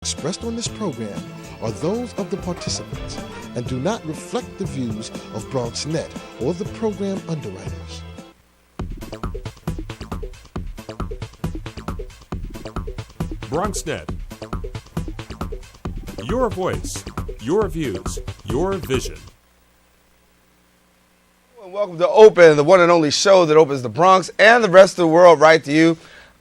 expressed on this program are those of the participants and do not reflect the views of BronxNet or the program underwriters. BronxNet. Your voice, your views, your vision. Welcome to Open, the one and only show that opens the Bronx and the rest of the world right to you.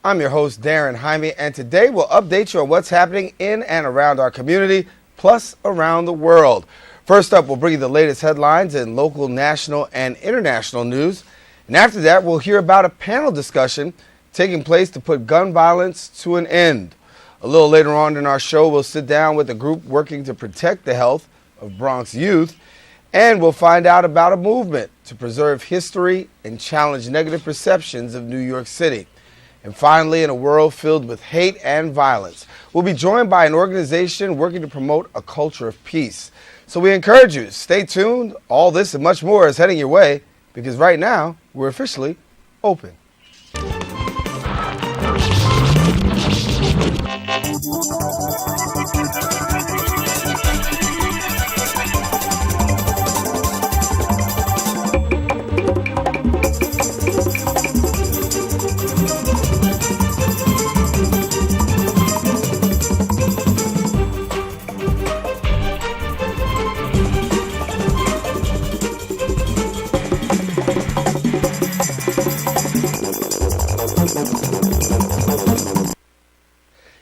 I'm your host, Darren Jaime, and today we'll update you on what's happening in and around our community, plus around the world. First up, we'll bring you the latest headlines in local, national, and international news. And after that, we'll hear about a panel discussion taking place to put gun violence to an end. A little later on in our show, we'll sit down with a group working to protect the health of Bronx youth, and we'll find out about a movement to preserve history and challenge negative perceptions of New York City. And finally, in a world filled with hate and violence, we'll be joined by an organization working to promote a culture of peace. So we encourage you, stay tuned. All this and much more is heading your way, because right now, we're officially open.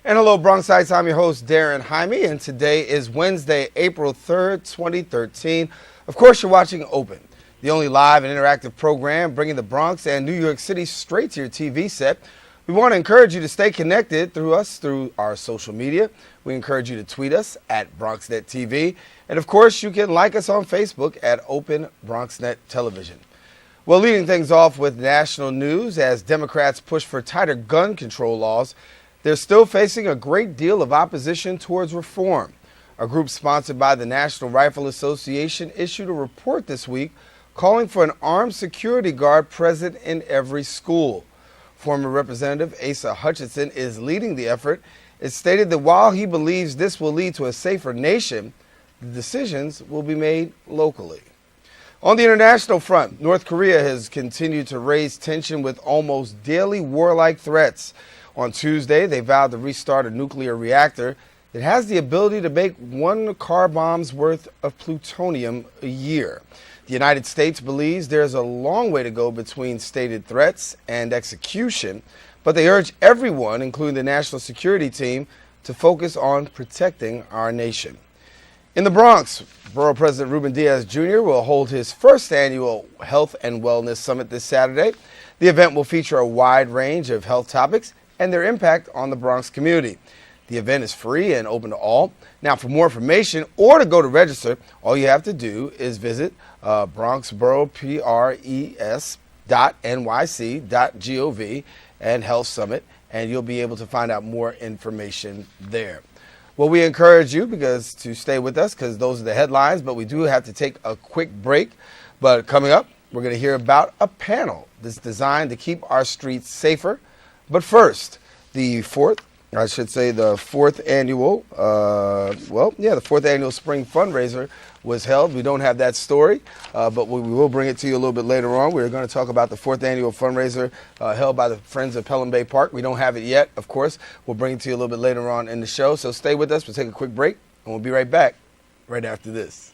And hello, Bronxites. I'm your host, Darren Jaime, and today is Wednesday, April 3rd, 2013. Of course, you're watching Open, the only live and interactive program bringing the Bronx and New York City straight to your TV set. We want to encourage you to stay connected through our social media. We encourage you to tweet us at BronxNet TV. And of course, you can like us on Facebook at Open BronxNet Television. Well, leading things off with national news, as Democrats push for tighter gun control laws, they're still facing a great deal of opposition towards reform. A group sponsored by the National Rifle Association issued a report this week calling for an armed security guard present in every school. Former Representative Asa Hutchinson is leading the effort. It stated that while he believes this will lead to a safer nation, the decisions will be made locally. On the international front, North Korea has continued to raise tension with almost daily warlike threats. On Tuesday, they vowed to restart a nuclear reactor that has the ability to make 1 car bomb's worth of plutonium a year. The United States believes there's a long way to go between stated threats and execution, but they urge everyone, including the national security team, to focus on protecting our nation. In the Bronx, Borough President Ruben Diaz Jr. will hold his first annual Health and Wellness Summit this Saturday. The event will feature a wide range of health topics and their impact on the Bronx community. The event is free and open to all. Now, for more information or to go to register, all you have to do is visit bronxboroughpres.nyc.gov and Health Summit, and you'll be able to find out more information there. Well, we encourage you to stay with us, because those are the headlines, but we do have to take a quick break. But coming up, we're going to hear about a panel that's designed to keep our streets safer. But first, the fourth annual spring fundraiser was held. We don't have that story, but we will bring it to you a little bit later on. We're going to talk about the 4th annual fundraiser held by the Friends of Pelham Bay Park. We don't have it yet, of course. We'll bring it to you a little bit later on in the show. So stay with us. We'll take a quick break, and we'll be right back right after this.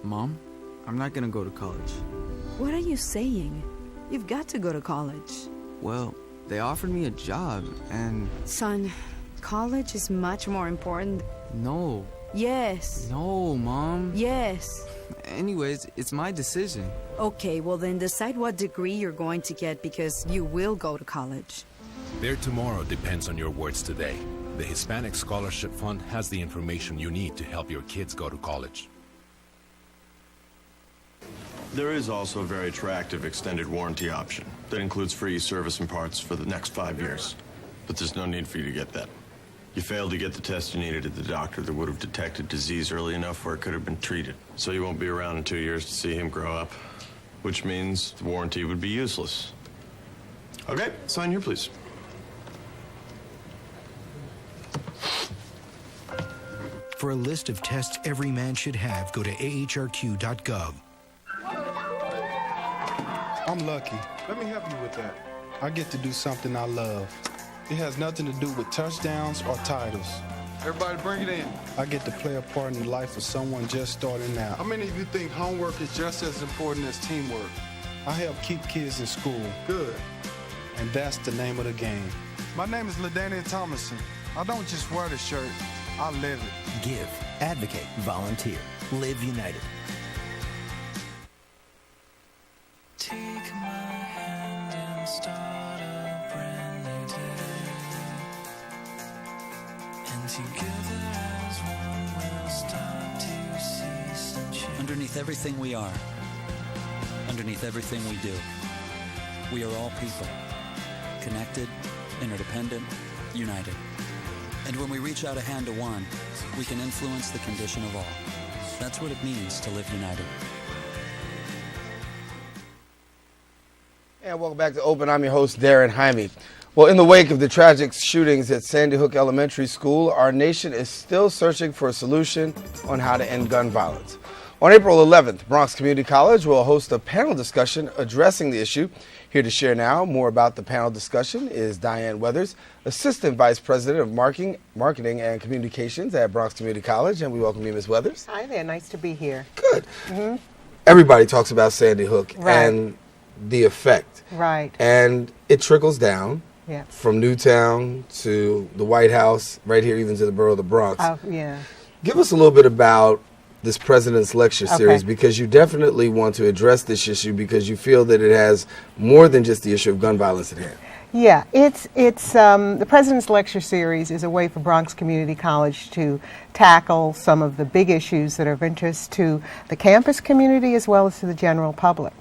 Mom, I'm not gonna go to college. What are you saying? You've got to go to college. Well, they offered me a job and... Son, college is much more important. No. Yes. No, Mom. Yes. Anyways, it's my decision. Okay, well then decide what degree you're going to get, because you will go to college. Their tomorrow depends on your words today. The Hispanic Scholarship Fund has the information you need to help your kids go to college. There is also a very attractive extended warranty option that includes free service and parts for the next 5 years. But there's no need for you to get that. You failed to get the test you needed at the doctor that would have detected disease early enough where it could have been treated. So you won't be around in 2 years to see him grow up. which means the warranty would be useless. Okay, sign here, please. For a list of tests every man should have, go to ahrq.gov. I'm lucky. Let me help you with that. I get to do something I love. It has nothing to do with touchdowns or titles. Everybody bring it in. I get to play a part in the life of someone just starting out. How many of you think homework is just as important as teamwork? I help keep kids in school. Good. And that's the name of the game. My name is LaDainian Thomason. I don't just wear the shirt, I live it. Give, advocate, volunteer. Live United. Take my hand and start a brand new day. And together as one we'll start to see some change. Underneath everything we are, underneath everything we do, we are all people. Connected, interdependent, united. And when we reach out a hand to one, we can influence the condition of all. That's what it means to live united. And welcome back to Open. I'm your host, Darren Jaime. Well, in the wake of the tragic shootings at Sandy Hook Elementary School, our nation is still searching for a solution on how to end gun violence. On April 11th, Bronx Community College will host a panel discussion addressing the issue. Here to share now more about the panel discussion is Diane Weathers, Assistant Vice President of Marketing and Communications at Bronx Community College. And we welcome you, Ms. Weathers. Hi there. Nice to be here. Good. Everybody talks about Sandy Hook and the effect. Right. And it trickles down Yeah. from Newtown to the White House, right here even to the borough of the Bronx. Yeah. Give us a little bit about this President's Lecture Series, Okay. because you definitely want to address this issue because you feel that it has more than just the issue of gun violence at hand. Yeah, it's the President's Lecture Series is a way for Bronx Community College to tackle some of the big issues that are of interest to the campus community as well as to the general public.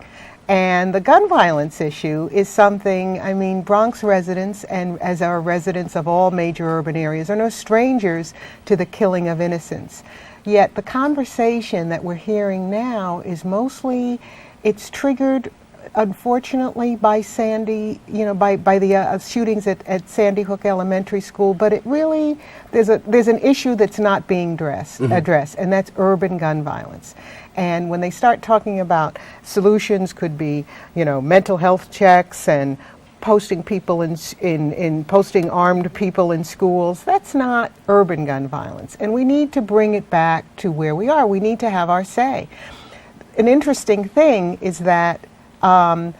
And the gun violence issue is something, I mean, Bronx residents, and as our residents of all major urban areas, are no strangers to the killing of innocents. Yet the conversation that we're hearing now is mostly, it's triggered, unfortunately, by Sandy, by the shootings at Sandy Hook Elementary School. But it really, there's an issue that's not being addressed, and that's urban gun violence. And when they start talking about solutions, could be, mental health checks and posting people posting armed people in schools, that's not urban gun violence. And we need to bring it back to where we are. We need to have our say. An interesting thing is that, our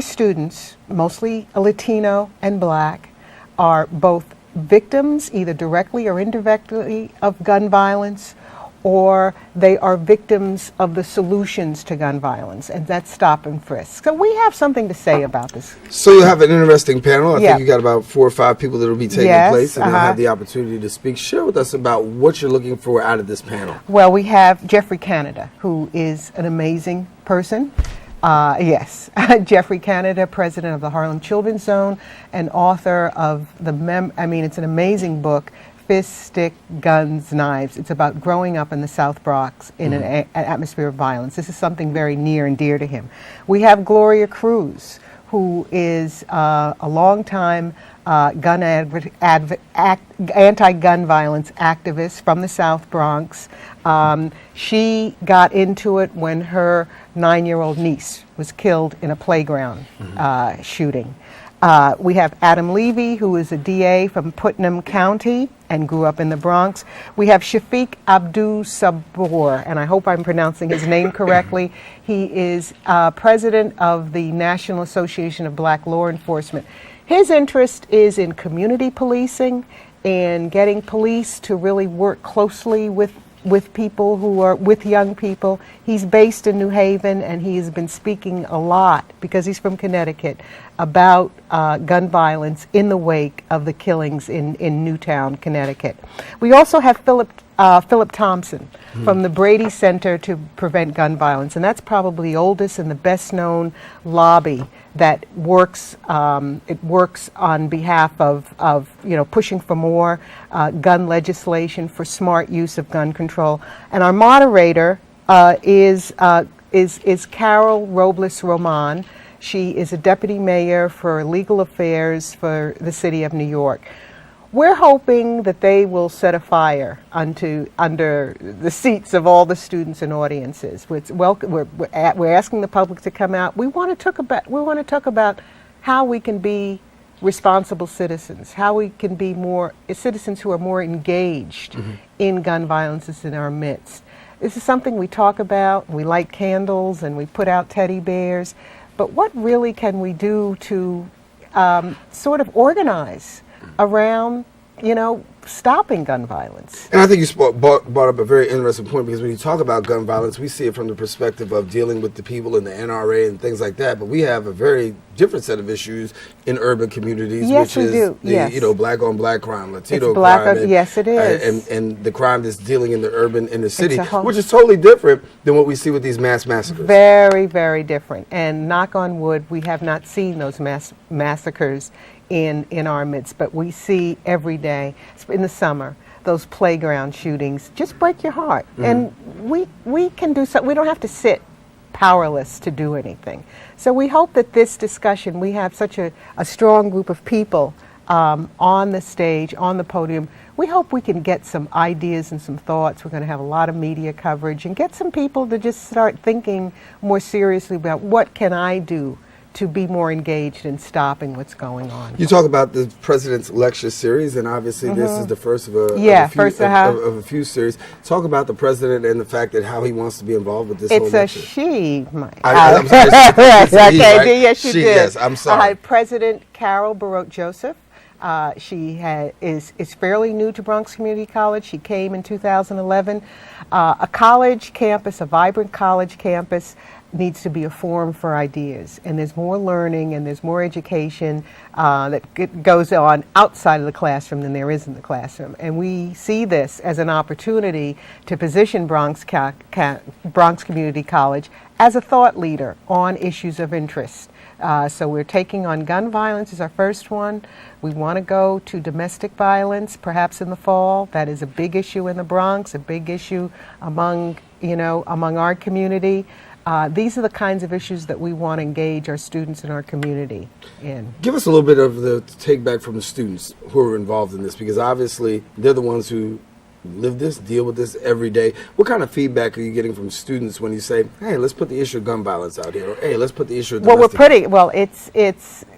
students, mostly Latino and Black, are both victims, either directly or indirectly, of gun violence, or they are victims of the solutions to gun violence, and that's stop and frisk. So we have something to say about this. So you have an interesting panel. I think you got about 4 or 5 people that will be taking place, and they'll have the opportunity to speak. Share with us about what you're looking for out of this panel. Well, we have Jeffrey Canada, who is an amazing person. Jeffrey Canada, president of the Harlem Children's Zone and author of it's an amazing book, Fists, Stick, Guns, Knives. It's about growing up in the South Bronx in an atmosphere of violence. This is something very near and dear to him. We have Gloria Cruz, who is a longtime anti-gun violence activist from the South Bronx. She got into it when her 9-year-old niece was killed in a playground shooting. We have Adam Levy, who is a DA from Putnam County and grew up in the Bronx. We have Shafiq Abdul-Sabur, and I hope I'm pronouncing his name correctly. He is president of the National Association of Black Law Enforcement. His interest is in community policing and getting police to really work closely with people who are with young people. He's based in New Haven, and he has been speaking a lot, because he's from Connecticut, about gun violence in the wake of the killings in Newtown, Connecticut. We also have Philip Thompson from the Brady Center to Prevent Gun Violence, and that's probably the oldest and the best known lobby that works on behalf of pushing for more gun legislation, for smart use of gun control. And our moderator is is Carol Robles Roman. She is a deputy mayor for legal affairs for the city of New York. We're hoping that they will set a fire under the seats of all the students and audiences. We're asking the public to come out. We want to talk about how we can be responsible citizens, how we can be more citizens who are more engaged in gun violence in our midst. This is something we talk about. We light candles and we put out teddy bears. But what really can we do to sort of organize around, stopping gun violence? And I think you brought up a very interesting point, because when you talk about gun violence, we see it from the perspective of dealing with the people in the NRA and things like that. But we have a very different set of issues in urban communities, yes, which is do. the Yes. black-on-black crime, Latino It's black crime, on, yes, it is, and the crime that's dealing in the inner city, a whole- which is totally different than what we see with these mass massacres. Very, very different. And knock on wood, we have not seen those mass massacres in our midst, but we see every day in the summer those playground shootings just break your heart. And we can do something. We don't have to sit powerless to do anything. So we hope that this discussion, we have such a strong group of people on the stage, on the podium. We hope we can get some ideas and some thoughts. We're going to have a lot of media coverage and get some people to just start thinking more seriously about what can I do to be more engaged in stopping what's going on. You talk about the President's Lecture Series, and obviously this is the first of a few series. Talk about the President and the fact that how he wants to be involved with this whole lecture. It's a she. I'm sorry. Yes, you did. Yes, I'm sorry. President Carol Baroque Joseph. She is fairly new to Bronx Community College. She came in 2011. A college campus, a vibrant college campus, needs to be a forum for ideas, and there's more learning and there's more education that goes on outside of the classroom than there is in the classroom. And we see this as an opportunity to position Bronx Community College as a thought leader on issues of interest. So we're taking on gun violence as our first one. We want to go to domestic violence, perhaps in the fall. That is a big issue in the Bronx, a big issue among our community. These are the kinds of issues that we want to engage our students in our community in. Give us a little bit of the take back from the students who are involved in this, because obviously they're the ones who live this, deal with this every day. What kind of feedback are you getting from students when you say, hey, let's put the issue of gun violence out here, or hey, let's put the issue of domestic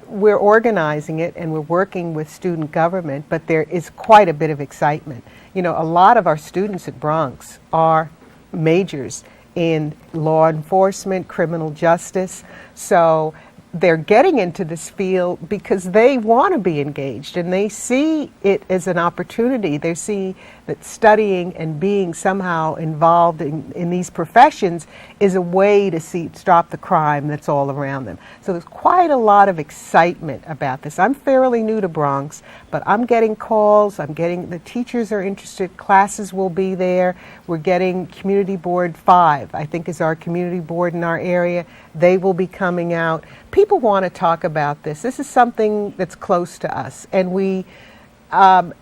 we're organizing it and we're working with student government, but there is quite a bit of excitement. A lot of our students at Bronx are majors in law enforcement, criminal justice. So they're getting into this field because they want to be engaged and they see it as an opportunity. They see that studying and being somehow involved in these professions is a way to stop the crime that's all around them. So there's quite a lot of excitement about this. I'm fairly new to Bronx, but I'm getting calls, the teachers are interested, classes will be there. We're getting Community Board 5, I think is our community board in our area. They will be coming out. People want to talk about this. This is something that's close to us, and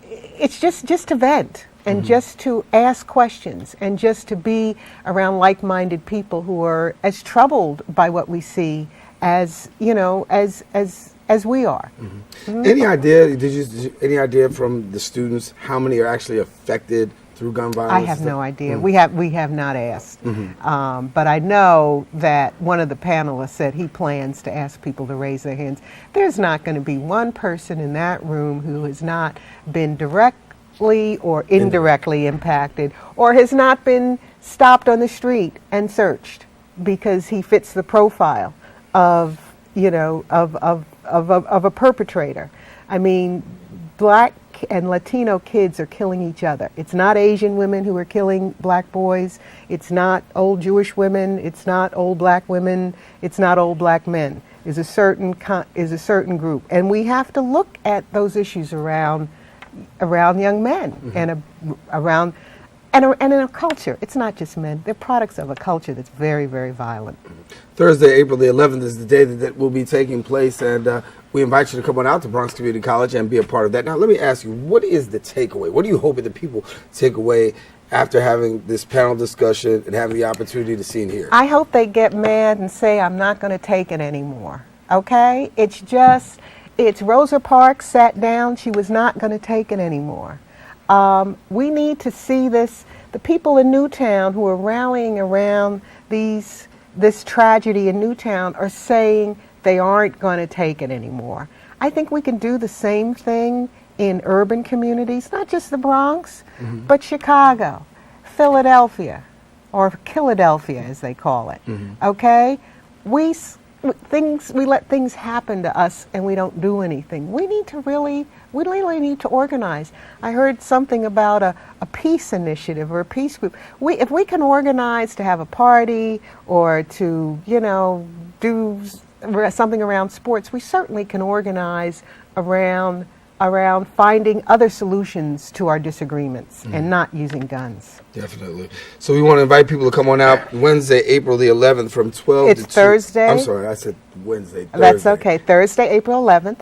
it's just to vent and just to ask questions and just to be around like-minded people who are as troubled by what we see as as we are. Any idea from the students how many are actually affected through gun violence? I have no idea. We have not asked. But I know that one of the panelists said he plans to ask people to raise their hands. There's not going to be one person in that room who has not been directly or indirectly impacted, or has not been stopped on the street and searched because he fits the profile of a perpetrator. I mean, Black and Latino kids are killing each other. It's not Asian women who are killing Black boys. It's not old Jewish women. It's not old Black women. It's not old Black men. Is a certain group, and we have to look at those issues around young men and around in a culture. It's not just men. They're products of a culture that's very, very violent. Thursday, April the 11th is the day that will be taking place, and we invite you to come on out to Bronx Community College and be a part of that. Now, let me ask you, what is the takeaway? What are you hoping that people take away after having this panel discussion and having the opportunity to see and hear? I hope they get mad and say, I'm not going to take it anymore. Okay? It's Rosa Parks sat down. She was not going to take it anymore. We need to see this. The people in Newtown who are rallying around this tragedy in Newtown are saying they aren't going to take it anymore. I think we can do the same thing in urban communities, not just the Bronx, but Chicago, Philadelphia, or Philadelphia as they call it. Okay? We let things happen to us and we don't do anything. We really need to organize. I heard something about a peace initiative or a peace group. If we can organize to have a party or to, do something around sports, we certainly can organize around finding other solutions to our disagreements and not using guns. Definitely. So we want to invite people to come on out Wednesday, April the 11th from 12 to 2. It's Thursday. I'm sorry, I said Wednesday. Thursday. That's okay. Thursday, April 11th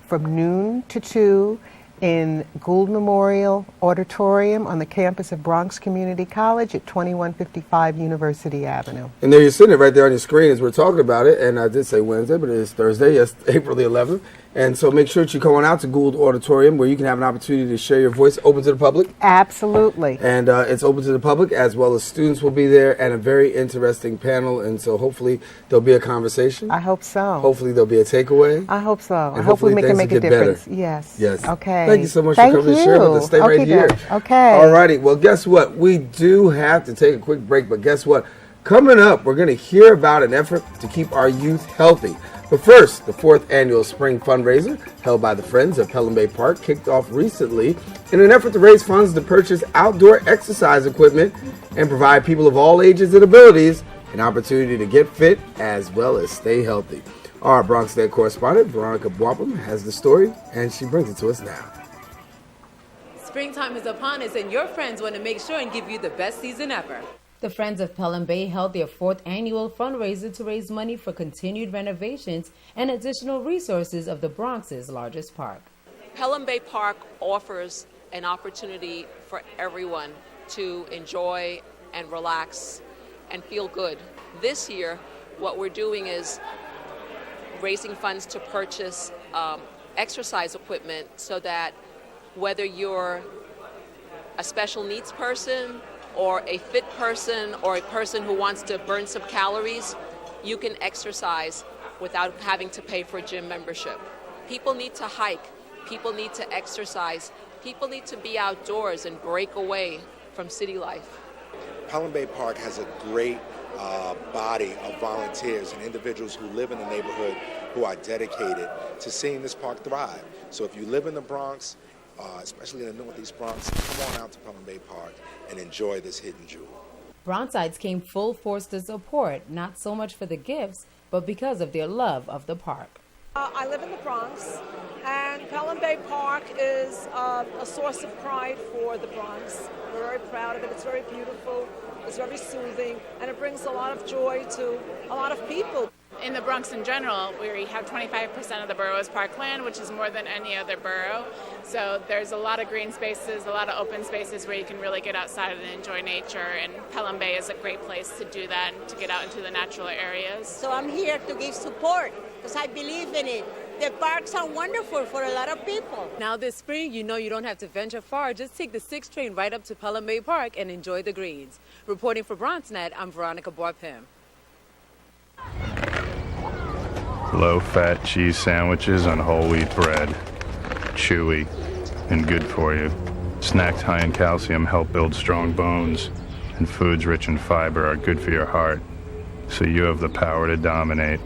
from noon to 2 in Gould Memorial Auditorium on the campus of Bronx Community College at 2155 University Avenue. And there you're sitting right there on your screen as we're talking about it. And I did say Wednesday, but it is Thursday. Yes, April the 11th. And so make sure that you come on out to Gould Auditorium where you can have an opportunity to share your voice, open to the public. Absolutely. And it's open to the public as well as students will be there and a very interesting panel. And so hopefully there'll be a conversation. I hope so. Hopefully there'll be a takeaway. I hope so. And I hope we can things make will a get difference. better. Yes. Yes. Okay. Thank you so much for coming to share with us. Stay right here. Okay. All righty. Well, guess what? We do have to take a quick break, but guess what? Coming up, we're going to hear about an effort to keep our youth healthy. But first, the 4th annual spring fundraiser held by the Friends of Pelham Bay Park kicked off recently in an effort to raise funds to purchase outdoor exercise equipment and provide people of all ages and abilities an opportunity to get fit as well as stay healthy. Our Bronx Net correspondent, Veronica Boapham, has the story, and she brings it to us now. Springtime is upon us, and your friends want to make sure and give you the best season ever. The Friends of Pelham Bay held their 4th annual fundraiser to raise money for continued renovations and additional resources of the Bronx's largest park. Pelham Bay Park offers an opportunity for everyone to enjoy and relax and feel good. This year, what we're doing is raising funds to purchase exercise equipment so that whether you're a special needs person or a fit person or a person who wants to burn some calories, you can exercise without having to pay for a gym membership. People need to hike, people need to exercise, people need to be outdoors and break away from city life. Pelham Bay Park has a great body of volunteers and individuals who live in the neighborhood who are dedicated to seeing this park thrive. So if you live in the Bronx, especially in the Northeast Bronx, come on out to Pelham Bay Park and enjoy this hidden jewel. Bronxides came full force to support, not so much for the gifts, but because of their love of the park. I live in the Bronx, and Pelham Bay Park is a source of pride for the Bronx. We're very proud of it. It's very beautiful, it's very soothing, and it brings a lot of joy to a lot of people. In the Bronx in general, we have 25% of the borough as parkland, which is more than any other borough. So there's a lot of green spaces, a lot of open spaces where you can really get outside and enjoy nature. And Pelham Bay is a great place to do that and to get out into the natural areas. So I'm here to give support because I believe in it. The parks are wonderful for a lot of people. Now this spring, you know you don't have to venture far. Just take the 6 train right up to Pelham Bay Park and enjoy the greens. Reporting for BronxNet, I'm Veronica Boapham. Low-fat cheese sandwiches on whole wheat bread. Chewy and good for you. Snacks high in calcium help build strong bones, and foods rich in fiber are good for your heart. So you have the power to dominate.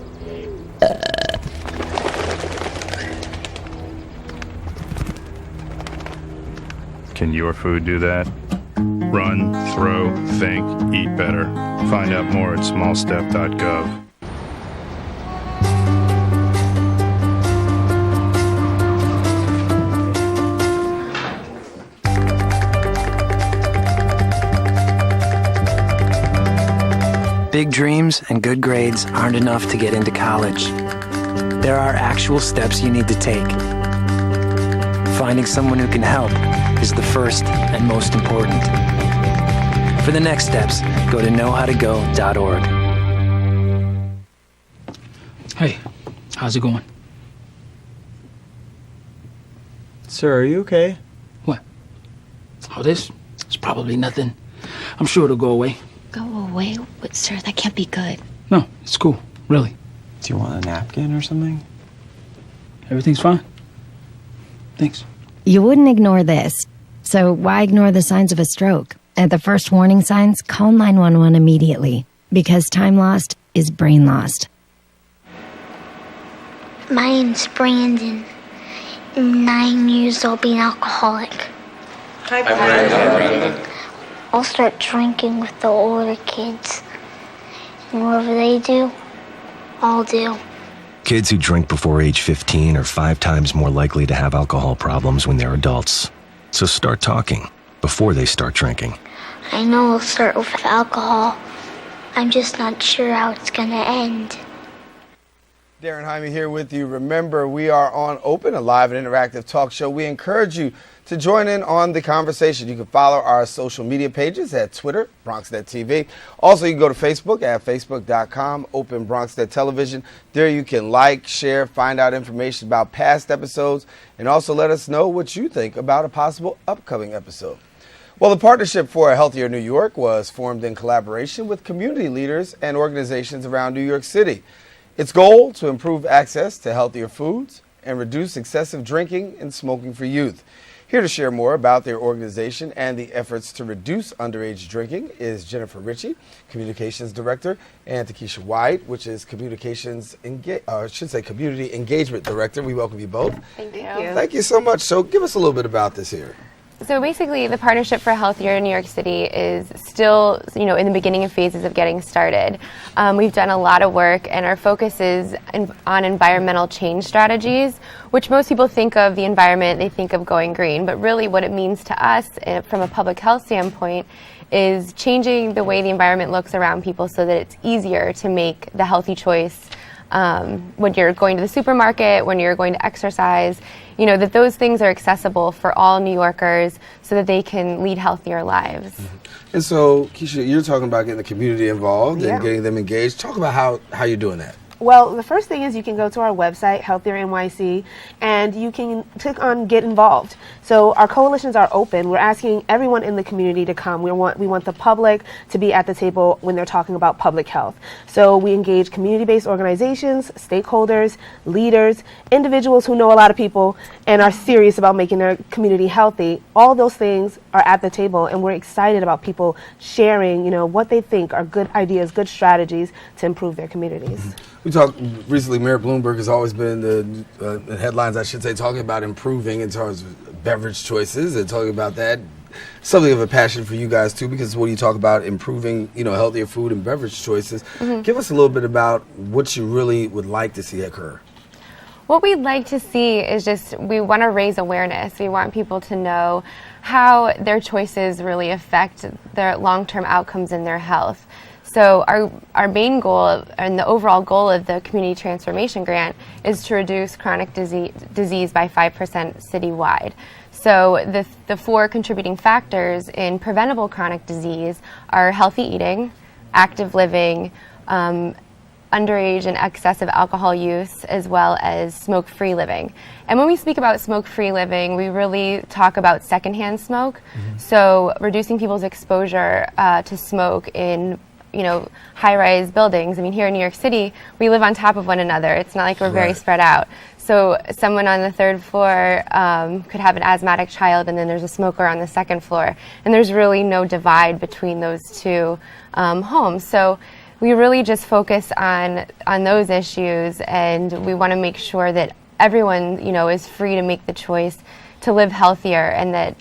Can your food do that? Run, throw, think, eat better. Find out more at smallstep.gov. Big dreams and good grades aren't enough to get into college. There are actual steps you need to take. Finding someone who can help is the first and most important. For the next steps, go to knowhowtogo.org. Hey, how's it going? Sir, are you okay? What? Oh, this? It's probably nothing. I'm sure it'll go away. Go away? But, sir, that can't be good. No, it's cool. Really. Do you want a napkin or something? Everything's fine. Thanks. You wouldn't ignore this. So why ignore the signs of a stroke? At the first warning signs, call 911 immediately. Because time lost is brain lost. My name's Brandon. 9 years old, being alcoholic. Hi, Brandon. I'll start drinking with the older kids. And whatever they do, I'll do. Kids who drink before age 15 are 5 times more likely to have alcohol problems when they're adults. So start talking before they start drinking. I know it'll start with alcohol. I'm just not sure how it's gonna end. Darren Jaime here with you. Remember, we are on Open, a live and interactive talk show. We encourage you to join in on the conversation. You can follow our social media pages at Twitter, BronxNet TV. Also, you can go to Facebook at facebook.com, Open BronxNet Television. There you can like, share, find out information about past episodes, and also let us know what you think about a possible upcoming episode. Well, the Partnership for a Healthier New York was formed in collaboration with community leaders and organizations around New York City. Its goal to improve access to healthier foods and reduce excessive drinking and smoking for youth. Here to share more about their organization and the efforts to reduce underage drinking is Jennifer Ritchie, Communications Director, and Takesha White, which is Community Engagement Director. We welcome you both. Thank you. Thank you so much. So give us a little bit about this here. So basically, the Partnership for Healthier New York City is still, in the beginning of phases of getting started. We've done a lot of work, and our focus is on environmental change strategies, which most people think of the environment, they think of going green, but really what it means to us from a public health standpoint is changing the way the environment looks around people so that it's easier to make the healthy choice when you're going to the supermarket, when you're going to exercise, that those things are accessible for all New Yorkers so that they can lead healthier lives. Mm-hmm. And so, Keisha, you're talking about getting the community involved and getting them engaged. Talk about how you're doing that. Well, the first thing is you can go to our website, Healthier NYC, and you can click on Get Involved. So our coalitions are open. We're asking everyone in the community to come. We want the public to be at the table when they're talking about public health. So we engage community-based organizations, stakeholders, leaders, individuals who know a lot of people and are serious about making their community healthy. All those things are at the table, and we're excited about people sharing, what they think are good ideas, good strategies to improve their communities. Mm-hmm. We talked recently, Mayor Bloomberg has always been in the headlines, I should say, talking about improving in terms of beverage choices and talking about that. Something of a passion for you guys, too, because when you talk about improving, healthier food and beverage choices, give us a little bit about what you really would like to see occur. What we'd like to see is we want to raise awareness. We want people to know how their choices really affect their long-term outcomes in their health. So our main goal and the overall goal of the Community Transformation Grant is to reduce chronic disease by 5% citywide. So the 4 contributing factors in preventable chronic disease are healthy eating, active living, underage and excessive alcohol use, as well as smoke-free living. And when we speak about smoke-free living, we really talk about secondhand smoke. Mm-hmm. So reducing people's exposure to smoke in high-rise buildings. I mean, here in New York City, we live on top of one another. It's not like we're very spread out. So someone on the 3rd floor could have an asthmatic child, and then there's a smoker on the 2nd floor. And there's really no divide between those two homes. So we really just focus on those issues, and we want to make sure that everyone, is free to make the choice to live healthier, and that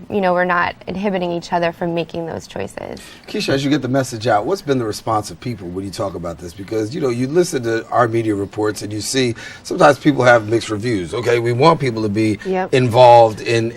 we're not inhibiting each other from making those choices. Keisha, as you get the message out, what's been the response of people when you talk about this? Because you listen to our media reports and you see sometimes people have mixed reviews. Okay, we want people to be involved in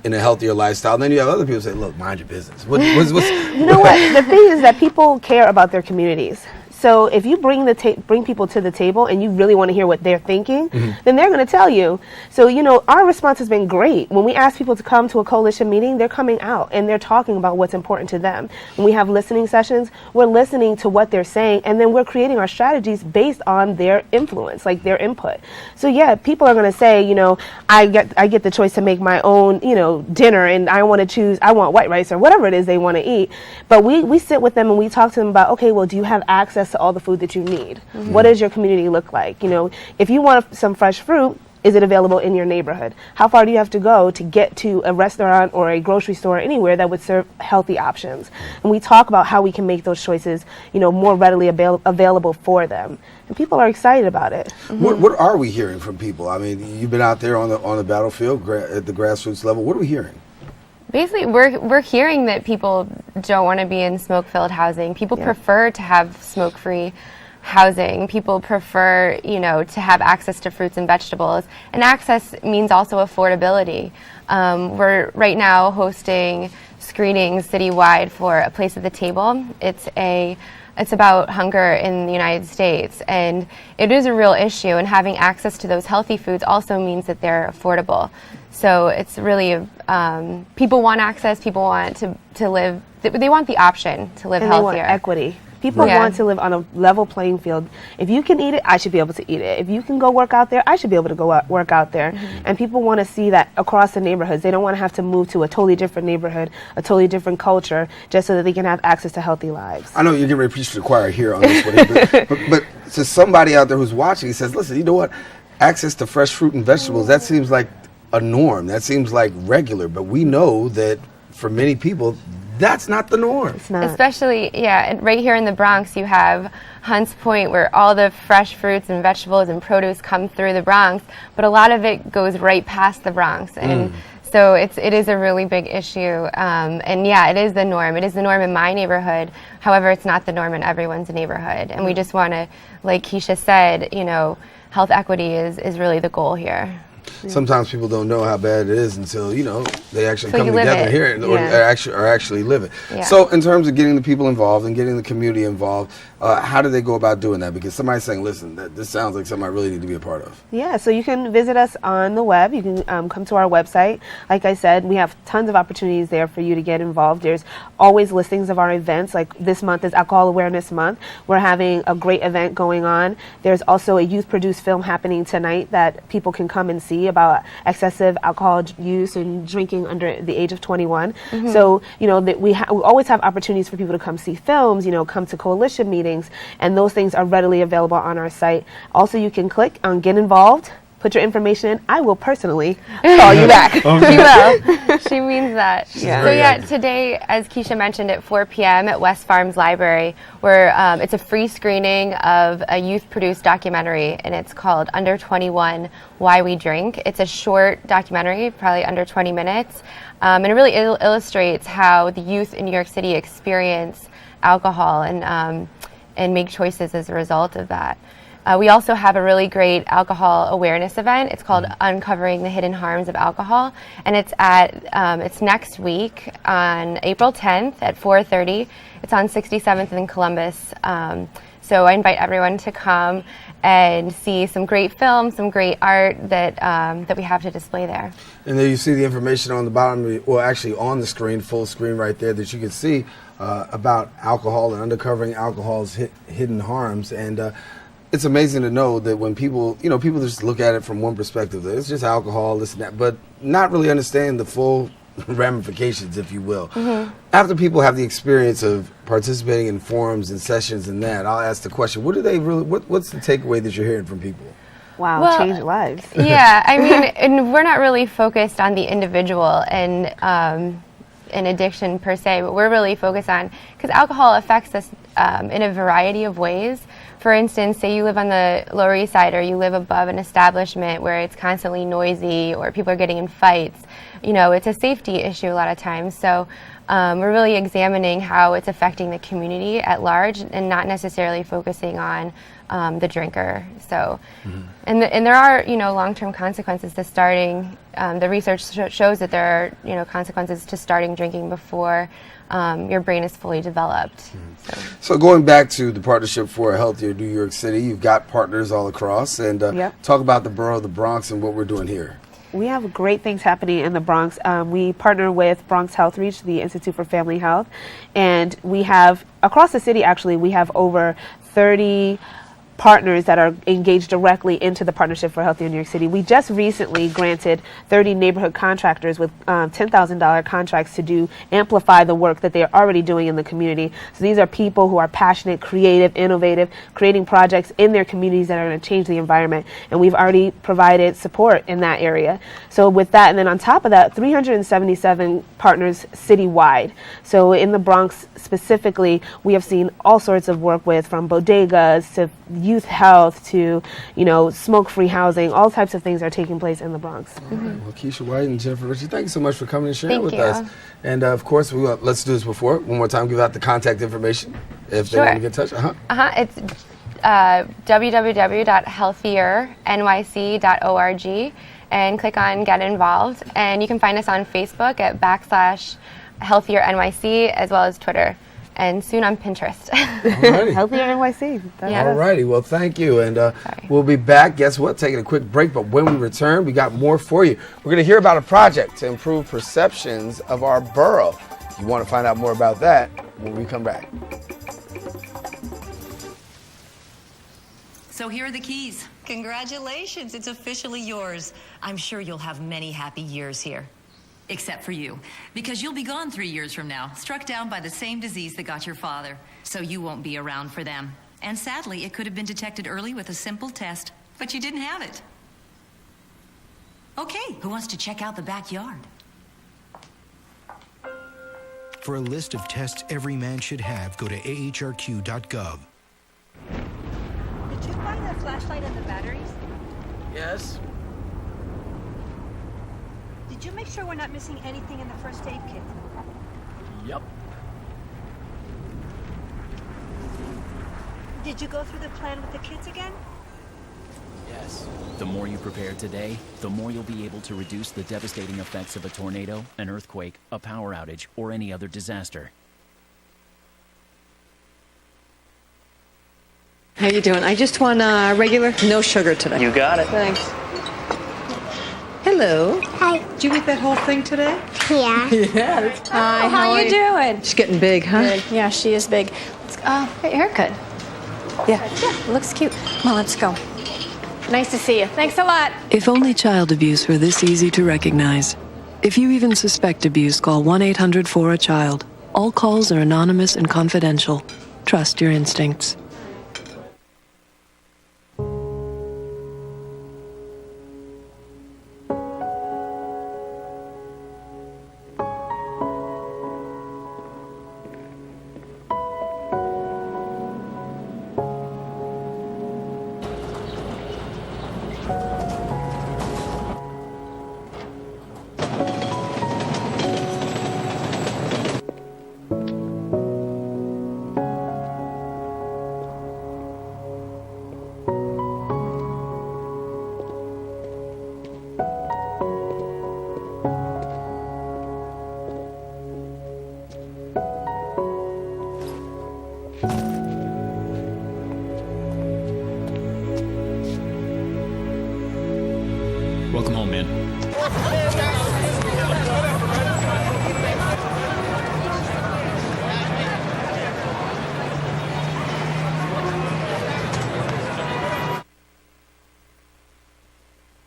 a healthier lifestyle. And then you have other people say, "Look, mind your business." What's You know what? The thing is that people care about their communities. So if you bring people to the table and you really want to hear what they're thinking, then they're going to tell you. So, you know, our response has been great. When we ask people to come to a coalition meeting, they're coming out and they're talking about what's important to them. When we have listening sessions, we're listening to what they're saying, and then we're creating our strategies based on their influence, like their input. So yeah, people are going to say, you know, I get the choice to make my own, you know, dinner, and I want white rice or whatever it is they want to eat. But we sit with them and we talk to them about, okay, well, do you have access to all the food that you need? What does your community look like? You know, if you want some fresh fruit, is it available in your neighborhood? How far do you have to go to get to a restaurant or a grocery store anywhere that would serve healthy options? And we talk about how we can make those choices, you know, more readily available for them. And people are excited about it. What are we hearing from people? I mean, you've been out there on the battlefield at the grassroots level. What are we hearing? Basically, we're hearing that people don't want to be in smoke-filled housing. People prefer to have smoke-free housing. People prefer, you know, to have access to fruits and vegetables. And access means also affordability. We're right now hosting screenings citywide for A Place at the Table. It's about hunger in the United States, and it is a real issue, and having access to those healthy foods also means that they're affordable. So it's really, people want access, people want to live, they want the option to live and healthier. They want equity. People want to live on a level playing field. If you can eat it, I should be able to eat it. If you can go work out there, I should be able to go work out there. And people want to see that across the neighborhoods. They don't want to have to move to a totally different neighborhood, a totally different culture, just so that they can have access to healthy lives. I know you're getting ready to preach to the choir here on this one, but to somebody out there who's watching, he says, listen, you know what? Access to fresh fruit and vegetables, that seems like a norm. That seems like regular. But we know that for many people, that's not the norm. It's not. Especially, right here in the Bronx, you have Hunts Point, where all the fresh fruits and vegetables and produce come through the Bronx, but a lot of it goes right past the Bronx. And so it is a really big issue. And yeah, it is the norm. It is the norm in my neighborhood. However, it's not the norm in everyone's neighborhood. And we just want to, like Keisha said, you know, health equity is really the goal here. Sometimes people don't know how bad it is until, you know, they actually come together and hear it, or actually live it. Yeah. So in terms of getting the people involved and getting the community involved, how do they go about doing that? Because somebody's saying, listen, this sounds like something I really need to be a part of. Yeah, so you can visit us on the web. You can come to our website. Like I said, we have tons of opportunities there for you to get involved. There's always listings of our events. Like this month is Alcohol Awareness Month. We're having a great event going on. There's also a youth-produced film happening tonight that people can come and see about excessive alcohol use and drinking under the age of 21. So, you know, that we always have opportunities for people to come see films, you know, come to coalition meetings, and those things are readily available on our site. Also, you can click on Get Involved, put your information in. I will personally call you back. She will. She means that. Yeah. So yeah, today, as Keisha mentioned, at 4 p.m. at West Farms Library, where it's a free screening of a youth-produced documentary, and it's called Under 21, Why We Drink. It's a short documentary, probably under 20 minutes, and it really illustrates how the youth in New York City experience alcohol and make choices as a result of that. We also have a really great alcohol awareness event. It's called Uncovering the Hidden Harms of Alcohol, and it's next week on April 10th at 4:30. It's on 67th in Columbus. So I invite everyone to come and see some great films, some great art that we have to display there. And there you see the information on the bottom, well, actually on the screen, full screen right there, that you can see about alcohol and uncovering alcohol's hidden harms. And it's amazing to know that when people just look at it from one perspective, it's just alcohol, this and that, but not really understand the full ramifications, if you will. After people have the experience of participating in forums and sessions and that, I'll ask the question, what's the takeaway that you're hearing from people? Wow, well, change lives. Yeah, I mean, and we're not really focused on the individual and addiction per se, but we're really focused on, because alcohol affects us in a variety of ways. For instance, say you live on the Lower East Side, or you live above an establishment where it's constantly noisy or people are getting in fights. You know, it's a safety issue a lot of times. So we're really examining how it's affecting the community at large and not necessarily focusing on the drinker. So, and there are, you know, long-term consequences to starting. The research shows that there are, you know, consequences to starting drinking before your brain is fully developed. So going back to the Partnership for a Healthier New York City, you've got partners all across, and talk about the borough of the Bronx and what we're doing here. We have great things happening in the Bronx. We partner with Bronx Health Reach, the Institute for Family Health, and we have, across the city actually, we have over 30 partners that are engaged directly into the Partnership for Healthier New York City. We just recently granted 30 neighborhood contractors with $10,000 contracts to amplify the work that they are already doing in the community. So these are people who are passionate, creative, innovative, creating projects in their communities that are going to change the environment. And we've already provided support in that area. So with that, and then on top of that, 377 partners citywide. So in the Bronx specifically, we have seen all sorts of work with, from bodegas to youth health to, you know, smoke-free housing. All types of things are taking place in the Bronx. Well, Keisha White and Jennifer Richard, thank you so much for coming and sharing Thank with you. us. And of course, let's do this before. One more time, give out the contact information if they want to get in touch. It's www.healthiernyc.org, and click on Get Involved. And you can find us on Facebook at /HealthierNYC, as well as Twitter. And soon on Pinterest. Healthier NYC. All righty. Well, thank you. And we'll be back. Guess what? Taking a quick break. But when we return, we got more for you. We're going to hear about a project to improve perceptions of our borough. If you want to find out more about that when we come back. So here are the keys. Congratulations. It's officially yours. I'm sure you'll have many happy years here. Except for you, because you'll be gone 3 years from now, struck down by the same disease that got your father. So you won't be around for them. And sadly, it could have been detected early with a simple test, but you didn't have it. Okay, who wants to check out the backyard? For a list of tests every man should have, go to ahrq.gov. Did you find the flashlight and the batteries? Yes. Did you make sure we're not missing anything in the first aid kit? Yep. Did you go through the plan with the kids again? Yes. The more you prepare today, the more you'll be able to reduce the devastating effects of a tornado, an earthquake, a power outage, or any other disaster. How you doing? I just want regular, no sugar today. You got it. Thanks. Hello. Hi. Did you eat that whole thing today? Yeah. Yeah. That's Hi, how you doing? She's getting big, huh? Good. Yeah, she is big. Hey, haircut. Yeah. Looks cute. Come on, let's go. Nice to see you. Thanks a lot. If only child abuse were this easy to recognize. If you even suspect abuse, call 1-800-4-A-CHILD. All calls are anonymous and confidential. Trust your instincts. Welcome home, man.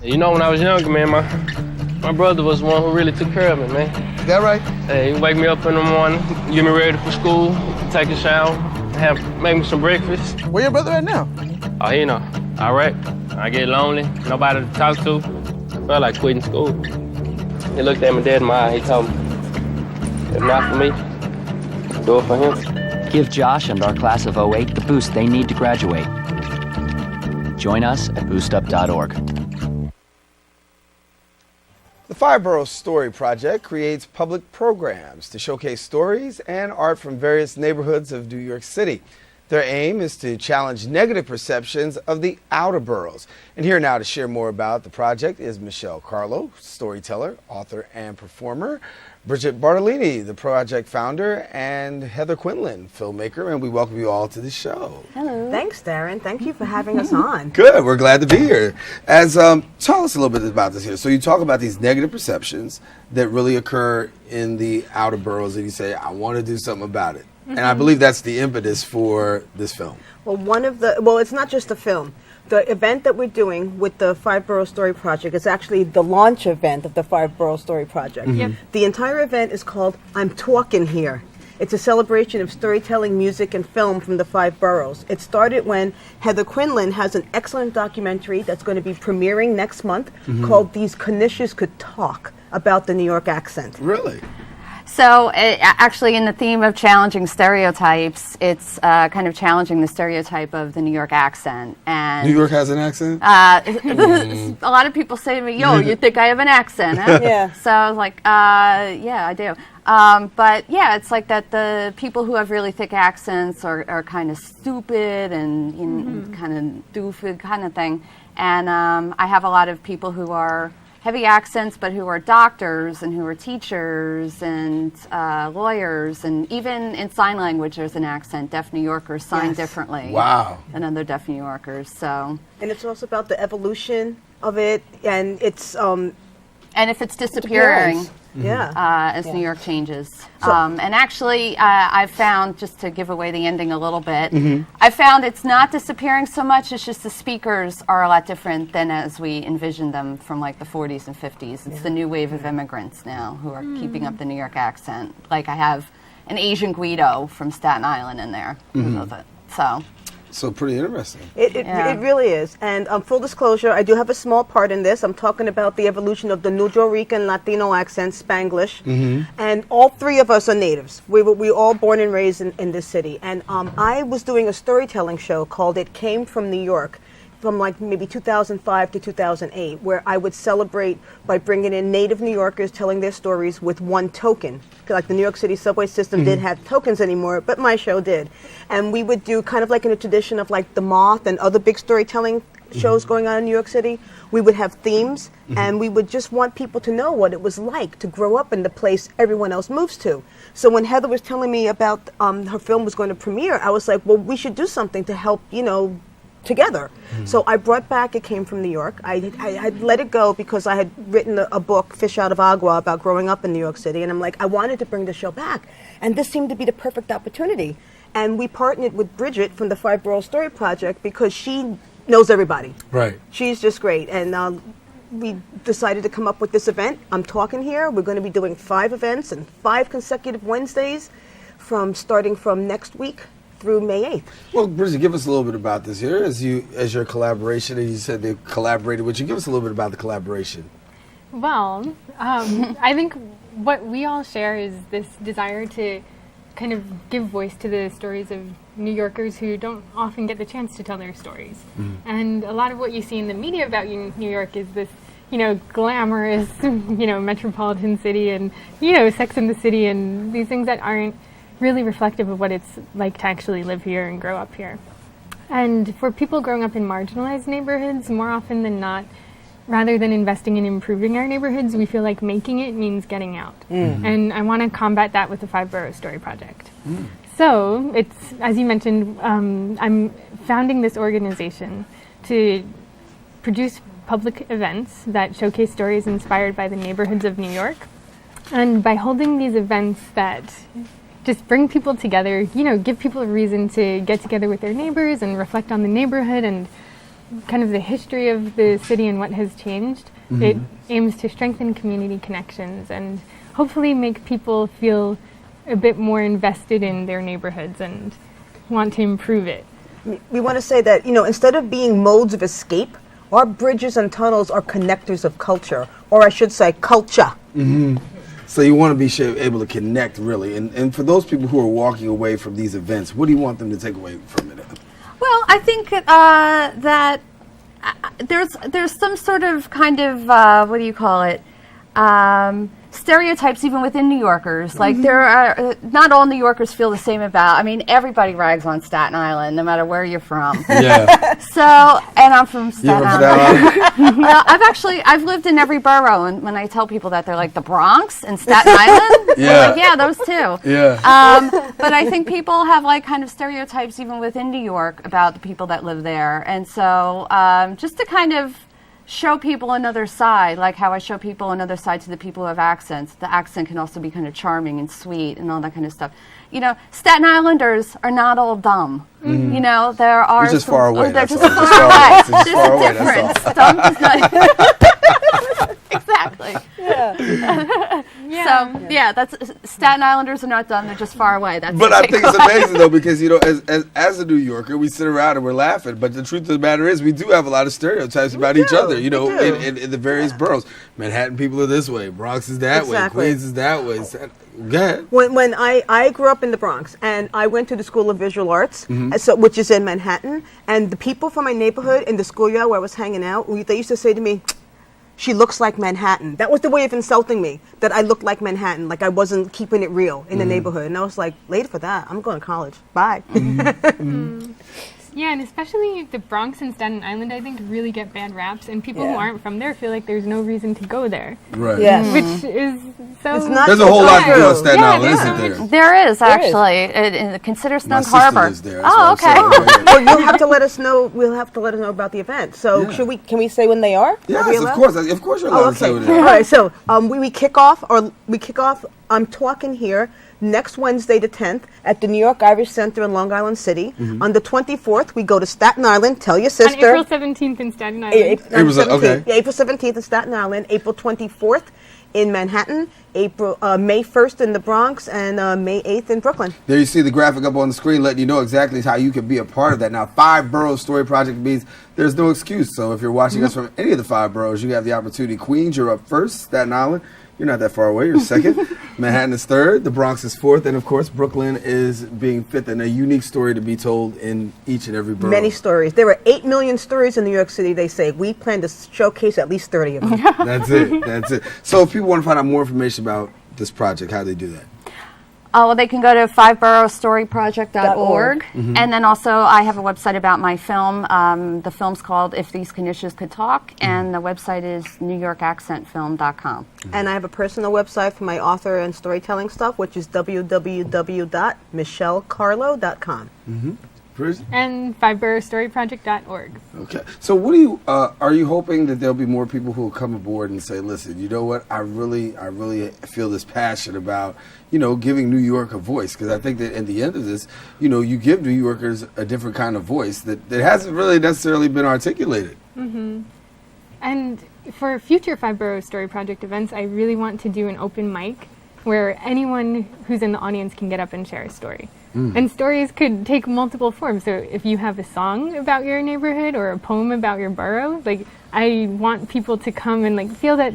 You know, when I was younger, man, my brother was the one who really took care of me, man. Is that right? Hey, he'd wake me up in the morning, get me ready for school, take a shower, make me some breakfast. Where your brother at now? Oh, he know. Iraq. I get lonely, nobody to talk to. Felt like quitting school. He looked at my dad in my eye, he told me, if not for me, do it for him. Give Josh and our class of 08 the boost they need to graduate. Join us at boostup.org. The Fireborough Story Project creates public programs to showcase stories and art from various neighborhoods of New York City. Their aim is to challenge negative perceptions of the outer boroughs. And here now to share more about the project is Michelle Carlo, storyteller, author, and performer, Bridget Bartolini, the project founder, and Heather Quinlan, filmmaker, and we welcome you all to the show. Hello. Thanks, Darren. Thank you for having us on. Good. We're glad to be here. As tell us a little bit about this here. So you talk about these negative perceptions that really occur in the outer boroughs, and you say, I want to do something about it. And I believe that's the impetus for this film. Well, it's not just a film. The event that we're doing with the Five Borough Story Project is actually the launch event of the Five Borough Story Project. Yep. The entire event is called I'm Talking Here. It's a celebration of storytelling, music, and film from the five boroughs. It started when Heather Quinlan has an excellent documentary that's going to be premiering next month called These Knishes Could Talk, about the New York accent. Really? So actually, in the theme of challenging stereotypes, it's kind of challenging the stereotype of the New York accent. And New York has an accent? A lot of people say to me, yo, you think I have an accent, huh? Yeah. So I was like, yeah, I do. But yeah, it's like that the people who have really thick accents are kind of stupid and you know, kind of doofy kind of thing. And I have a lot of people who are heavy accents, but who are doctors and who are teachers and lawyers, and even in sign language there's an accent. Deaf New Yorkers sign differently than other deaf New Yorkers. So, and it's also about the evolution of it, and it's and if it's disappearing, as Yeah. New York changes. And actually, I've found, just to give away the ending a little bit, I found it's not disappearing so much, it's just the speakers are a lot different than as we envisioned them from like the 40s and 50s. It's the new wave of immigrants now who are keeping up the New York accent. Like I have an Asian Guido from Staten Island in there who does it. So pretty interesting. It really is. And full disclosure, I do have a small part in this. I'm talking about the evolution of the Nujo Rican Latino accent, Spanglish. And all three of us are natives. We were all born and raised in this city. And I was doing a storytelling show called It Came From New York, from like maybe 2005 to 2008, where I would celebrate by bringing in native New Yorkers telling their stories with one token. Like the New York City subway system didn't have tokens anymore, but my show did. And we would do kind of like in a tradition of like The Moth and other big storytelling shows going on in New York City. We would have themes, and we would just want people to know what it was like to grow up in the place everyone else moves to. So when Heather was telling me about her film was going to premiere, I was like, well, we should do something to help, you know, together. So I brought back It Came From New York. I let it go because I had written a book, Fish Out of Agua, about growing up in New York City, and I'm like, I wanted to bring the show back. And this seemed to be the perfect opportunity. And we partnered with Bridget from the Five Borough Story Project because she knows everybody. Right. She's just great. And we decided to come up with this event. I'm Talking Here. We're going to be doing 5 events and 5 consecutive Wednesdays starting from next week through May 8th. Well, Bridget, give us a little bit about this here as your collaboration, and you said they collaborated with you. Give us a little bit about the collaboration. Well, I think what we all share is this desire to kind of give voice to the stories of New Yorkers who don't often get the chance to tell their stories. And a lot of what you see in the media about New York is this, you know, glamorous, you know, metropolitan city and, you know, Sex and the City and these things that aren't really reflective of what it's like to actually live here and grow up here. And for people growing up in marginalized neighborhoods, more often than not, rather than investing in improving our neighborhoods, we feel like making it means getting out. And I want to combat that with the Five Borough Story Project. So it's, as you mentioned, I'm founding this organization to produce public events that showcase stories inspired by the neighborhoods of New York. And by holding these events that just bring people together, you know, give people a reason to get together with their neighbors and reflect on the neighborhood and kind of the history of the city and what has changed. It aims to strengthen community connections and hopefully make people feel a bit more invested in their neighborhoods and want to improve it. We want to say that, you know, instead of being modes of escape, our bridges and tunnels are connectors of culture, or I should say culture. So you want to be able to connect, really. And for those people who are walking away from these events, what do you want them to take away from it? Well, I think that there's some sort of kind of what do you call it? stereotypes even within New Yorkers. Like there are, not all New Yorkers feel the same about. I mean, everybody rags on Staten Island, no matter where you're from. Yeah. So, and I'm from Staten Island. I've lived in every borough, and when I tell people that, they're like, the Bronx and Staten Island? Yeah. Like, yeah, those two. Yeah. But I think people have like kind of stereotypes even within New York about the people that live there. And so just to kind of show people another side, like how I show people another side to the people who have accents. The accent can also be kind of charming and sweet and all that kind of stuff. You know, Staten Islanders are not all dumb. You know, there are... They're just far away. They're That's just all. far away. Just There's far a away, difference. that's all. Dumb is not... Exactly. So, yeah, that's Staten Islanders are not dumb. They're just far away. That's But I think it's amazing though, because you know, as a New Yorker, we sit around and we're laughing. But the truth of the matter is, we do have a lot of stereotypes about each other. You know, in the various boroughs. Manhattan people are this way. Bronx is that way. Queens is that way. Go ahead. When I grew up in the Bronx, and I went to the School of Visual Arts, which is in Manhattan, and the people from my neighborhood in the schoolyard where I was hanging out, they used to say to me, "She looks like Manhattan." That was the way of insulting me, that I looked like Manhattan, like I wasn't keeping it real in the neighborhood. And I was like, later for that, I'm going to college. Bye. Yeah, and especially the Bronx and Staten Island, I think, really get bad raps, and people who aren't from there feel like there's no reason to go there. Right. Yes. Which is so... It's not There's a whole lot to do on Staten Island, isn't there? There is, actually. Consider Snug Harbor. Lives there. Oh, okay. Well, you'll have to let us know. We'll have to let us know about the event. So, can we say when they are? Yes, Are we of allowed? course. Of course, you're allowed to say what it is. All right. So, we kick off. I'm talking here next Wednesday, the 10th, at the New York Irish Center in Long Island City. On the 24th, we go to Staten Island. Tell your sister. On April 17th in Staten Island. April 17th in Staten Island. April 24th in Manhattan. May 1st in the Bronx, and May 8th in Brooklyn. There you see the graphic up on the screen letting you know exactly how you can be a part of that. Now, 5 borough story project means there's no excuse. So if you're watching us from any of the 5 boroughs, you have the opportunity. Queens, you're up first. Staten Island, you're not that far away. You're second. Manhattan is third. The Bronx is fourth. And, of course, Brooklyn is being fifth. And a unique story to be told in each and every borough. Many stories. There are 8 million stories in New York City, they say. We plan to showcase at least 30 of them. That's it. That's it. So if people want to find out more information about this project, how do they do that? Well, they can go to 5boroughstoryproject.org. And then also I have a website about my film. The film's called If These Conditions Could Talk, and the website is newyorkaccentfilm.com. And I have a personal website for my author and storytelling stuff, which is www.michellecarlo.com. And 5boroughstoryproject.org. Okay. So what do you, are you hoping that there'll be more people who will come aboard and say, listen, you know what, I really feel this passion about, you know, giving New York a voice? Because I think that at the end of this, you know, you give New Yorkers a different kind of voice that hasn't really necessarily been articulated. And for future 5 Borough Story Project events, I really want to do an open mic where anyone who's in the audience can get up and share a story. And stories could take multiple forms. So if you have a song about your neighborhood or a poem about your borough, like, I want people to come and like feel that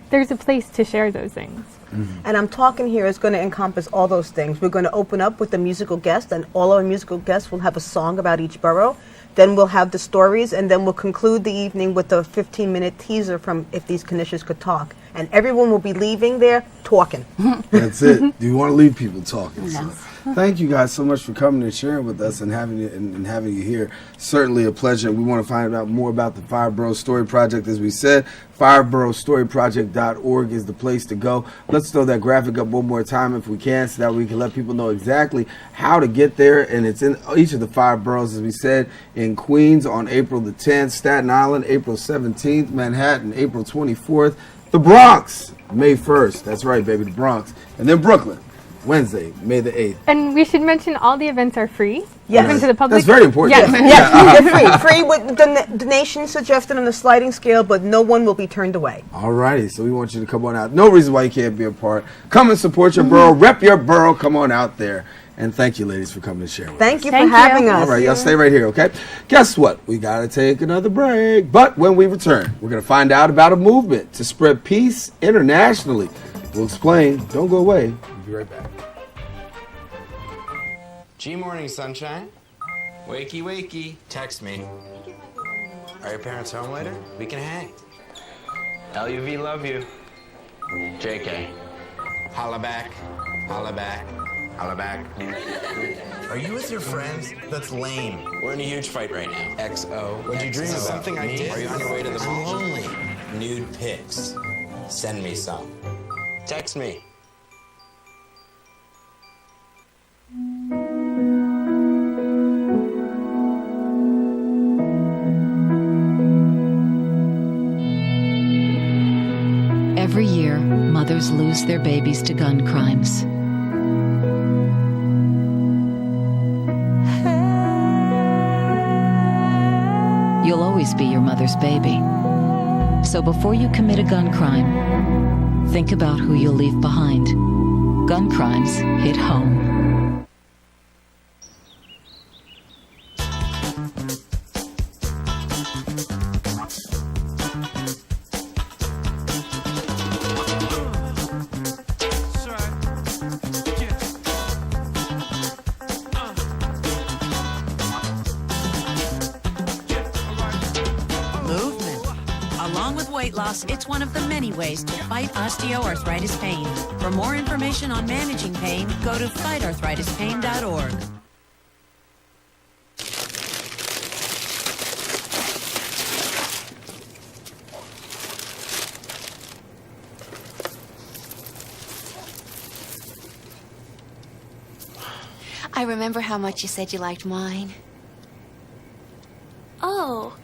there's a place to share those things. And I'm talking here is going to encompass all those things. We're going to open up with a musical guest, and all our musical guests will have a song about each borough. Then we'll have the stories, and then we'll conclude the evening with a 15-minute teaser from If These Conditions Could Talk. And everyone will be leaving there talking. That's it. You want to leave people talking. So. Thank you guys so much for coming and sharing with us and having you here. Certainly a pleasure. We want to find out more about the 5 Borough Story Project. As we said, 5boroughstoryproject.org is the place to go. Let's throw that graphic up one more time if we can, so that we can let people know exactly how to get there. And it's in each of the 5 boroughs, as we said, in Queens on April the 10th, Staten Island April 17th, Manhattan April 24th, the Bronx May 1st. That's right, baby, the Bronx. And then Brooklyn Wednesday, May the 8th. And we should mention all the events are free. Yes. Open to the public. That's very important. Yes. They're free with donations suggested on the sliding scale, but no one will be turned away. All righty, so we want you to come on out. No reason why you can't be a part. Come and support your borough. Rep your borough. Come on out there. And thank you, ladies, for coming to share with us. Thank you for having us. All right, y'all stay right here, okay? Guess what? We got to take another break. But when we return, we're going to find out about a movement to spread peace internationally. We'll explain. Don't go away. We'll be right back. G-Morning, sunshine. Wakey, wakey. Text me. Are your parents home later? We can hang. LUV love you. JK. Holla back. Holla back. Holla back. Are you with your friends? That's lame. We're in a huge fight right now. XO. What'd you dream about? Something I did. Are you on your way to the mall? I'm lonely. Nude pics. Send me some. Text me. Every year, mothers lose their babies to gun crimes. You'll always be your mother's baby. So before you commit a gun crime, think about who you'll leave behind. Gun crimes hit home. It's one of the many ways to fight osteoarthritis pain. For more information on managing pain, go to fightarthritispain.org. I remember how much you said you liked mine. Oh.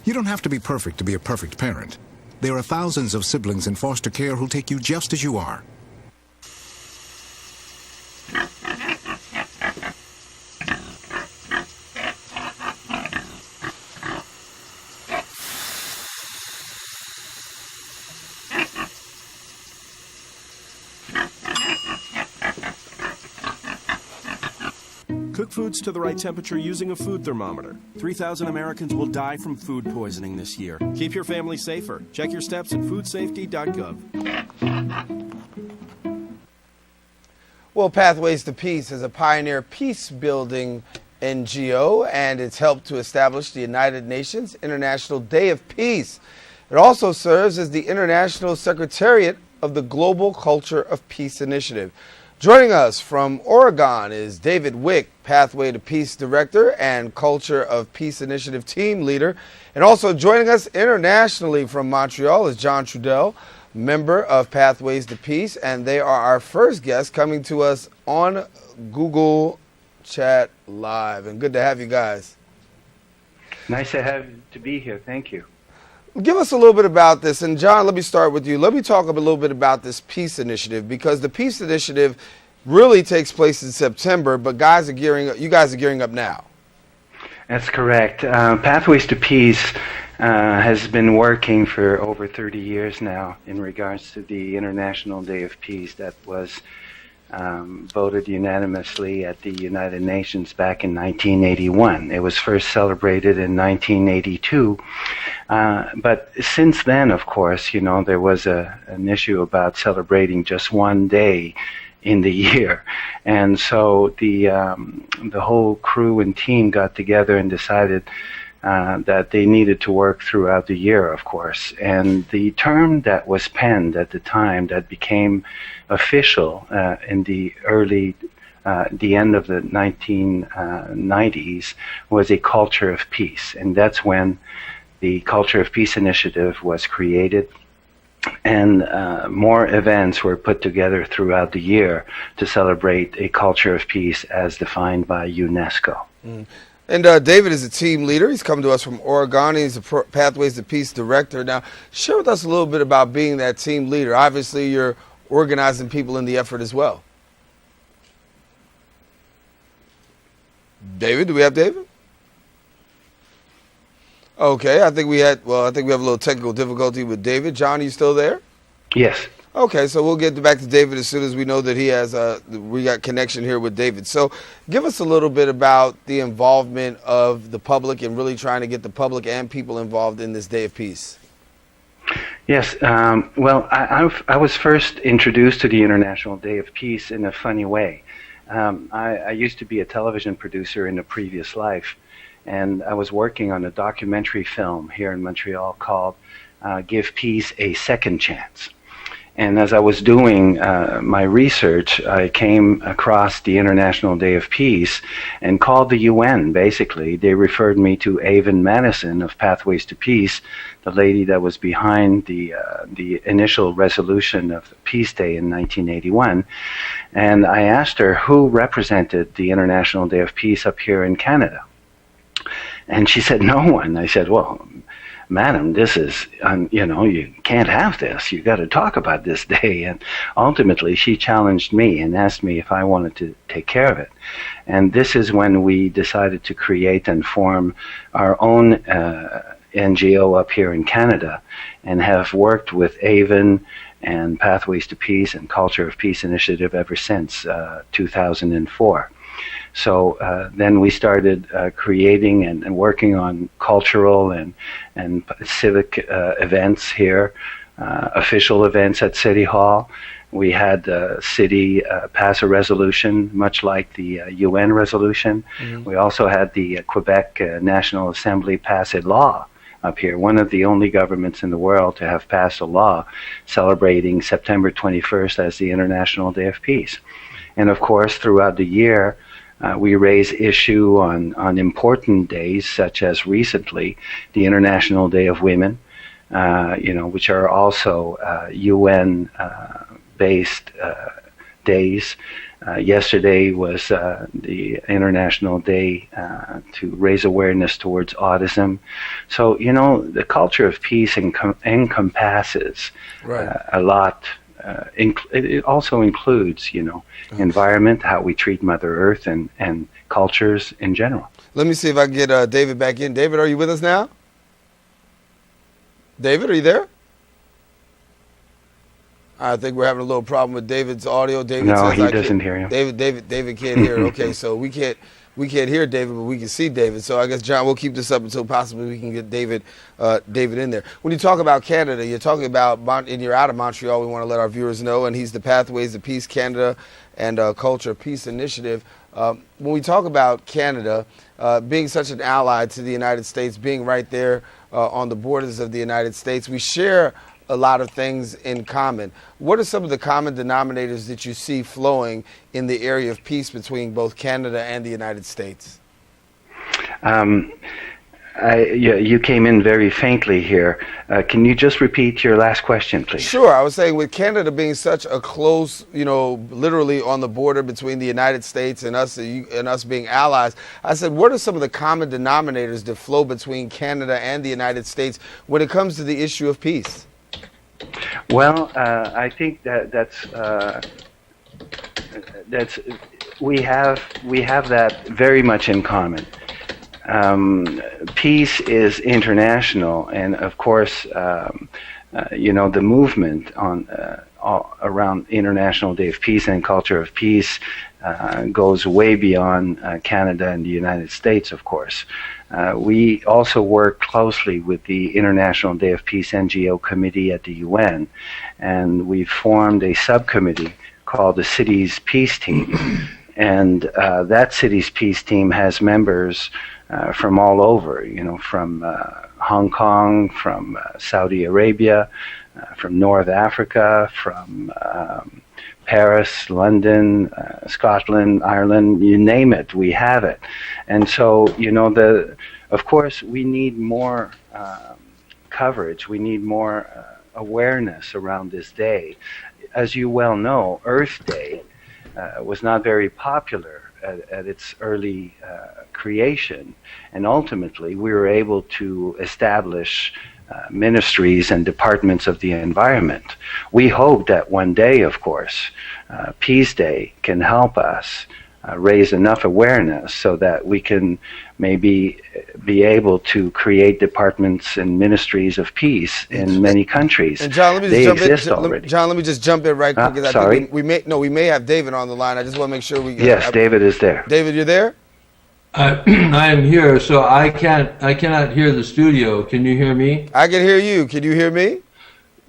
You don't have to be perfect to be a perfect parent. There are thousands of siblings in foster care who'll take you just as you are. Cook foods to the right temperature using a food thermometer. 3,000 Americans will die from food poisoning this year. Keep your family safer. Check your steps at foodsafety.gov. Well, Pathways to Peace is a pioneer peace-building NGO, and it's helped to establish the United Nations International Day of Peace. It also serves as the International Secretariat of the Global Culture of Peace Initiative. Joining us from Oregon is David Wick, Pathway to Peace Director and Culture of Peace Initiative Team Leader. And also joining us internationally from Montreal is John Trudell, member of Pathways to Peace. And they are our first guests coming to us on Google Chat Live. And good to have you guys. Nice to be here. Thank you. Give us a little bit about this. And John, let me start with you. Let me talk a little bit about this Peace Initiative, because the Peace Initiative really takes place in September, but you guys are gearing up now. That's correct. Pathways to Peace has been working for over 30 years now in regards to the International Day of Peace that was voted unanimously at the United Nations back in 1981. It was first celebrated in 1982. But since then, of course, you know, there was an issue about celebrating just one day in the year. And so the whole crew and team got together and decided that they needed to work throughout the year, of course. And the term that was penned at the time that became official in the end of the 1990s was a culture of peace. And that's when the Culture of Peace Initiative was created, and more events were put together throughout the year to celebrate a culture of peace as defined by UNESCO. Mm. And David is a team leader. He's come to us from Oregon. He's the Pathways to Peace Director. Now, share with us a little bit about being that team leader. Obviously, you're organizing people in the effort as well. David, do we have David? Okay, I think we have a little technical difficulty with David. John, are you still there? Yes. Okay, so we'll get back to David as soon as we know that he has we got connection here with David. So give us a little bit about the involvement of the public and really trying to get the public and people involved in this Day of Peace. Yes, well, I was first introduced to the International Day of Peace in a funny way. I used to be a television producer in a previous life, and I was working on a documentary film here in Montreal called Give Peace a Second Chance. And as I was doing my research, I came across the International Day of Peace and called the UN, basically. They referred me to Avon Madison of Pathways to Peace, the lady that was behind the initial resolution of Peace Day in 1981. And I asked her who represented the International Day of Peace up here in Canada. And she said, no one. I said, well, madam, this is, you can't have this. You got to talk about this day. And ultimately, she challenged me and asked me if I wanted to take care of it. And this is when we decided to create and form our own NGO up here in Canada, and have worked with Avon and Pathways to Peace and Culture of Peace Initiative ever since 2004. So then we started creating and working on cultural and civic events here, official events at City Hall. We had the city pass a resolution, much like the UN resolution. Mm-hmm. We also had the Quebec National Assembly pass a law up here, one of the only governments in the world to have passed a law celebrating September 21st as the International Day of Peace. And of course, throughout the year, we raise issue on important days, such as recently the International Day of Women, which are also UN-based days. Yesterday was the International Day to raise awareness towards autism. So, the culture of peace encompasses a lot. It also includes, environment, how we treat Mother Earth, and cultures in general. Let me see if I can get David back in. David, are you with us now? David, are you there? I think we're having a little problem with David's audio. David no, says he doesn't hear you. David can't hear. Okay, so we can't hear David, but we can see David. So I guess, John, we'll keep this up until possibly we can get David in there. When you talk about Canada, you're talking about, and you're out of Montreal, we want to let our viewers know, and he's the Pathways to Peace Canada and Culture Peace Initiative. When we talk about Canada being such an ally to the United States, being right there on the borders of the United States, we share a lot of things in common. What are some of the common denominators that you see flowing in the area of peace between both Canada and the United States? You came in very faintly here. Can you just repeat your last question, please? Sure. I was saying, with Canada being such a close, literally on the border between the United States and us being allies, I said, what are some of the common denominators that flow between Canada and the United States when it comes to the issue of peace? Well, I think that's we have that very much in common. Peace is international, and of course, the movement around International Day of Peace and Culture of Peace goes way beyond Canada and the United States, of course. We also work closely with the International Day of Peace NGO Committee at the UN, and we've formed a subcommittee called the Cities Peace Team. And that Cities Peace Team has members from all over, from Hong Kong, from Saudi Arabia, from North Africa, from Paris, London, Scotland, Ireland, you name it, we have it. And so, of course, we need more coverage, we need more awareness around this day. As you well know, Earth Day was not very popular at its early creation, and ultimately we were able to establish ministries and departments of the environment. We hope that one day, of course, Peace Day can help us raise enough awareness so that we can maybe be able to create departments and ministries of peace in many countries. And John, let me just let me just jump in right quick, because I sorry? think we may have David on the line. I just want to make sure we. Yes, David is there. David, you're there? I am here, so I cannot hear the studio. Can you hear me? I can hear you. Can you hear me?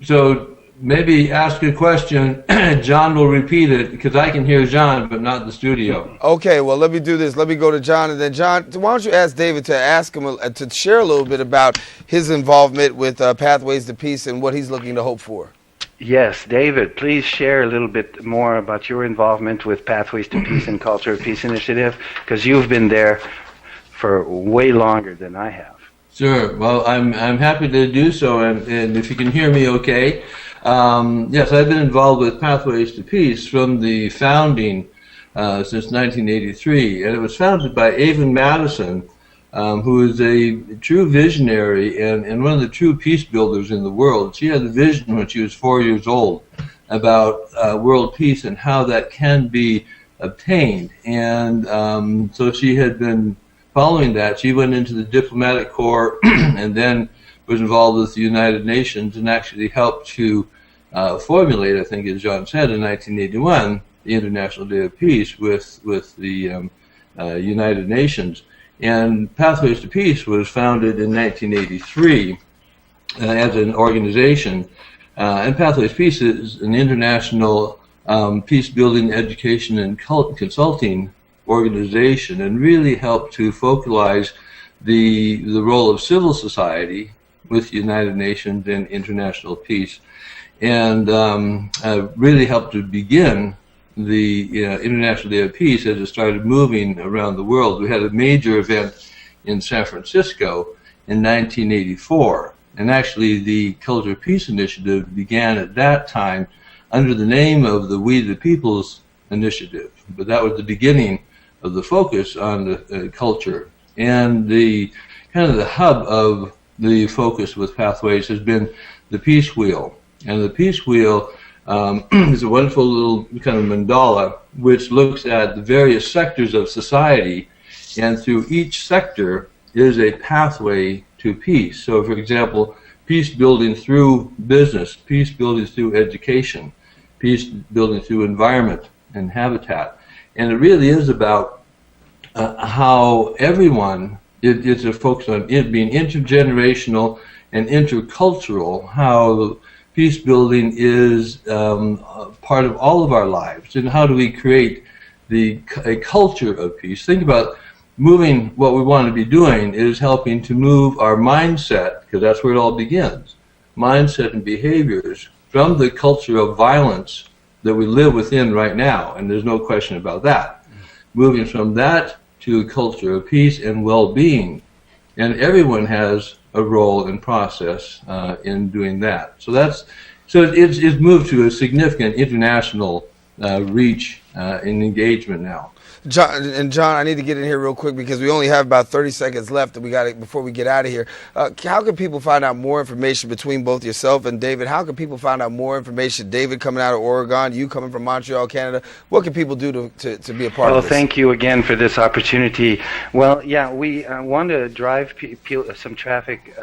So maybe ask a question. John will repeat it because I can hear John, but not the studio. Okay, well, let me do this. Let me go to John, and then John, why don't you ask David to ask him to share a little bit about his involvement with Pathways to Peace and what he's looking to hope for. Yes, David, please share a little bit more about your involvement with Pathways to Peace and Culture of Peace Initiative, because you've been there for way longer than I have. Sure. Well, I'm happy to do so, and if you can hear me okay. Yes, I've been involved with Pathways to Peace from the founding since 1983, and it was founded by Avon Madison, who is a true visionary and one of the true peace builders in the world. She had a vision when she was 4 years old about world peace and how that can be obtained, and so she had been following that. She went into the diplomatic corps and then was involved with the United Nations and actually helped to formulate, I think as John said, in 1981, the International Day of Peace with the United Nations. And Pathways to Peace was founded in 1983 as an organization. And Pathways to Peace is an international peace building, education, and consulting organization, and really helped to focalize the role of civil society with the United Nations and international peace, and really helped to begin the International Day of Peace as it started moving around the world. We had a major event in San Francisco in 1984, and actually the Culture of Peace Initiative began at that time under the name of the We the People's Initiative, but that was the beginning of the focus on the culture. And the kind of the hub of the focus with Pathways has been the Peace Wheel. And the Peace Wheel is a wonderful little kind of mandala which looks at the various sectors of society, and through each sector is a pathway to peace. So, for example, peace building through business, peace building through education, peace building through environment and habitat. And it really is about how everyone, it's a focus on it being intergenerational and intercultural, how peace building is part of all of our lives, and how do we create a culture of peace. Think about moving, what we want to be doing is helping to move our mindset, because that's where it all begins, mindset and behaviors from the culture of violence that we live within right now, and there's no question about that. Moving from that to a culture of peace and well-being, and everyone has a role and process in doing that. So it's moved to a significant international reach and engagement now. John, I need to get in here real quick because we only have about 30 seconds left, and we got it before we get out of here. How can people find out more information between both yourself and David? How can people find out more information? David coming out of Oregon, you coming from Montreal, Canada. What can people do to be a part of this? Well, thank you again for this opportunity. Well, yeah, we want to drive some traffic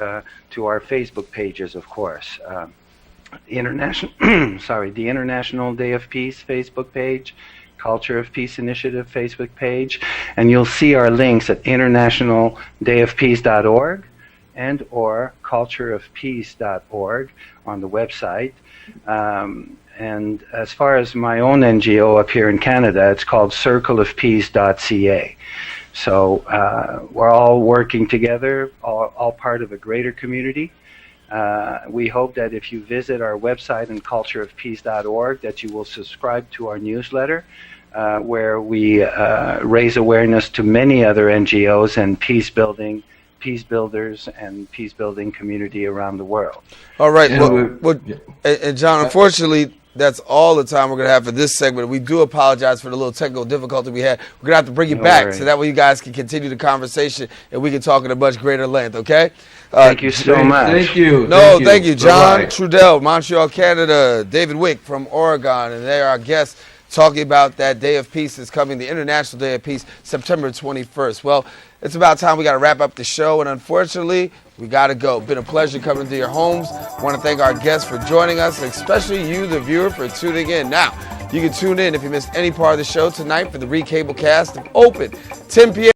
to our Facebook pages, of course. The International Day of Peace Facebook page, Culture of Peace Initiative Facebook page, and you'll see our links at internationaldayofpeace.org and or cultureofpeace.org on the website. And as far as my own NGO up here in Canada, it's called circleofpeace.ca. So we're all working together, all part of a greater community. We hope that if you visit our website and cultureofpeace.org that you will subscribe to our newsletter, where we raise awareness to many other NGOs and peace builders and peace building community around the world. All right. And John, unfortunately, that's all the time we're going to have for this segment. We do apologize for the little technical difficulty we had. We're going to have to bring you back so that way you guys can continue the conversation and we can talk at a much greater length, okay? Thank you so much. Thank you. Thank you. John Trudell, Montreal, Canada. David Wick from Oregon, and they're our guests talking about that Day of Peace that's coming, the International Day of Peace, September 21st. Well, it's about time we got to wrap up the show, and unfortunately, we got to go. Been a pleasure coming to your homes. I want to thank our guests for joining us, especially you, the viewer, for tuning in. Now, you can tune in if you missed any part of the show tonight for the recablecast of Open, 10 p.m.